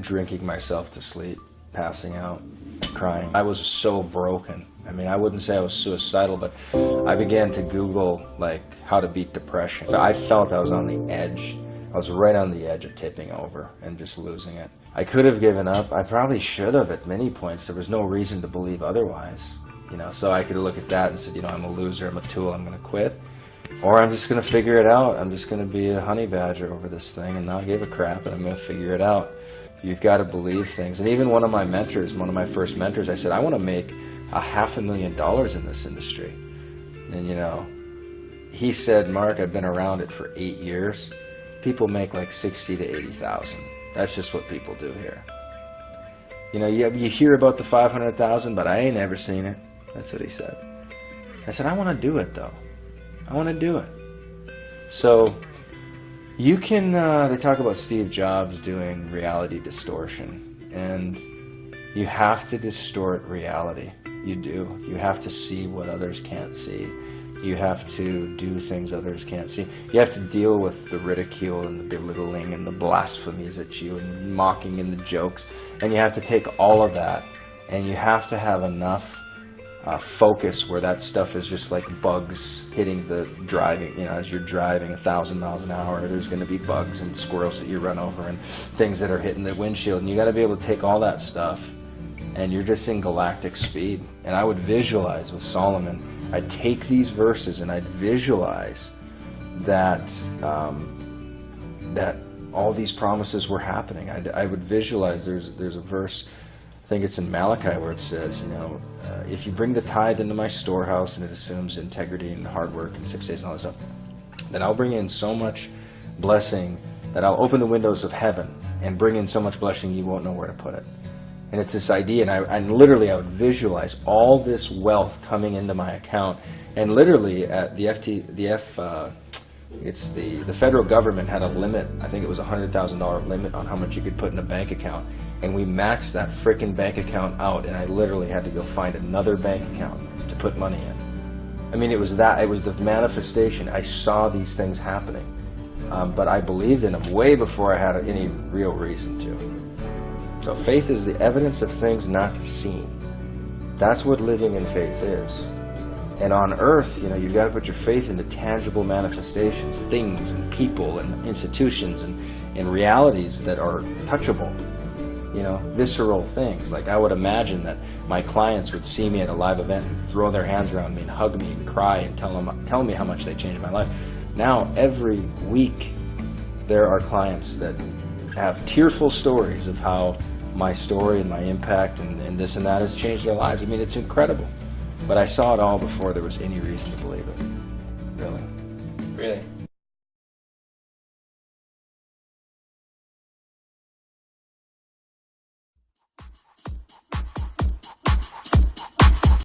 drinking myself to sleep, passing out, crying. I was so broken. I mean, I wouldn't say I was suicidal, but I began to Google, like, how to beat depression. I felt I was on the edge. I was right on the edge of tipping over and just losing it. I could have given up. I probably should have at many points. There was no reason to believe otherwise. You know, so I could look at that and said, you know, I'm a loser, I'm a tool, I'm going to quit. Or I'm just going to figure it out. I'm just going to be a honey badger over this thing and not give a crap, and I'm going to figure it out. You've got to believe things. And even one of my mentors, one of my first mentors, I said, I want to make $500,000 in this industry. And, you know, he said, Mark, I've been around it for 8 years. People make like 60 to 80,000. That's just what people do here. You know, you hear about the 500,000, but I ain't ever seen it. That's what he said. I said, I want to do it, though. I want to do it. So you can, they talk about Steve Jobs doing reality distortion, and you have to distort reality. You do. You have to see what others can't see. You have to do things others can't see. You have to deal with the ridicule and the belittling and the blasphemies at you and mocking and the jokes. And you have to take all of that, and you have to have enough focus where that stuff is just like bugs hitting the driving. You know, as you're driving 1,000 miles an hour, there's going to be bugs and squirrels that you run over and things that are hitting the windshield. And you got to be able to take all that stuff, and you're just in galactic speed. And I would visualize with Solomon, I'd take these verses and I'd visualize that that all these promises were happening. I would visualize, there's a verse, I think it's in Malachi, where it says, you know, if you bring the tithe into my storehouse, and it assumes integrity and hard work and 6 days and all this stuff, then I'll bring in so much blessing that I'll open the windows of heaven and bring in so much blessing you won't know where to put it. And it's this idea, and literally I would visualize all this wealth coming into my account, and literally at the federal government had a limit. I think it was a $100,000 limit on how much you could put in a bank account, and we maxed that frickin' bank account out, and I literally had to go find another bank account to put money in. I mean, it was the manifestation. I saw these things happening, but I believed in them way before I had any real reason to. So faith is the evidence of things not seen. That's what living in faith is. And on earth, you know, you've got to put your faith into tangible manifestations, things and people and institutions and realities that are touchable. You know, visceral things. Like I would imagine that my clients would see me at a live event and throw their hands around me and hug me and cry and tell me how much they changed my life. Now, every week, there are clients that have tearful stories of how my story and my impact and this and that has changed their lives. I mean, it's incredible. But I saw it all before there was any reason to believe it. Really. Really?